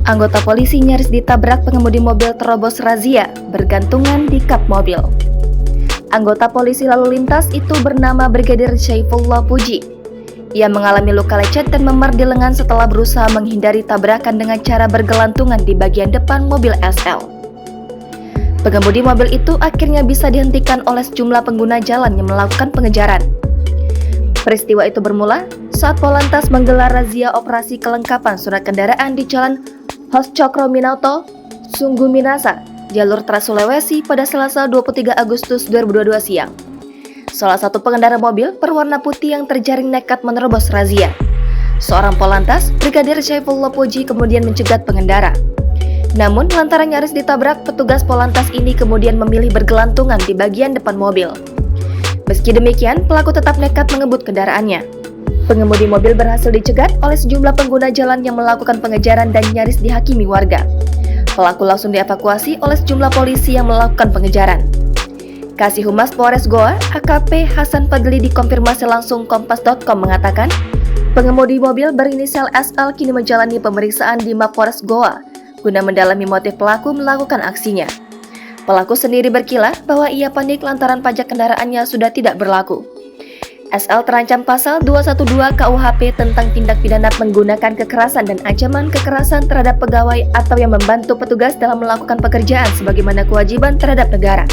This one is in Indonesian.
Anggota polisi nyaris ditabrak pengemudi mobil terobos razia, bergantungan di kap mobil. Anggota polisi lalu lintas itu bernama Brigadir Syaifullah Puji. Ia mengalami luka lecet dan memar di lengan setelah berusaha menghindari tabrakan dengan cara bergelantungan di bagian depan mobil SL. Pengemudi mobil itu akhirnya bisa dihentikan oleh sejumlah pengguna jalan yang melakukan pengejaran. Peristiwa itu bermula saat Polantas menggelar razia operasi kelengkapan surat kendaraan di Jalan Hoscokrominauto, Sungguh Minasa, jalur Trans Sulawesi pada Selasa 23 Agustus 2022 siang. Salah satu pengendara mobil berwarna putih yang terjaring nekat menerobos razia. Seorang Polantas, Brigadir Syaifullah Puji kemudian mencegat pengendara. Namun lantaran nyaris ditabrak, petugas Polantas ini kemudian memilih bergelantungan di bagian depan mobil. Meski demikian, pelaku tetap nekat mengebut kendaraannya. Pengemudi mobil berhasil dicegat oleh sejumlah pengguna jalan yang melakukan pengejaran dan nyaris dihakimi warga. Pelaku langsung dievakuasi oleh sejumlah polisi yang melakukan pengejaran. Kasih Humas Polres Goa, AKP Hasan Fadli dikonfirmasi langsung Kompas.com mengatakan, pengemudi mobil berinisial SL kini menjalani pemeriksaan di Mapolres Goa guna mendalami motif pelaku melakukan aksinya. Pelaku sendiri berkilah bahwa ia panik lantaran pajak kendaraannya sudah tidak berlaku. SL terancam pasal 212 KUHP tentang tindak pidana menggunakan kekerasan dan ancaman kekerasan terhadap pegawai atau yang membantu petugas dalam melakukan pekerjaan sebagaimana kewajiban terhadap negara.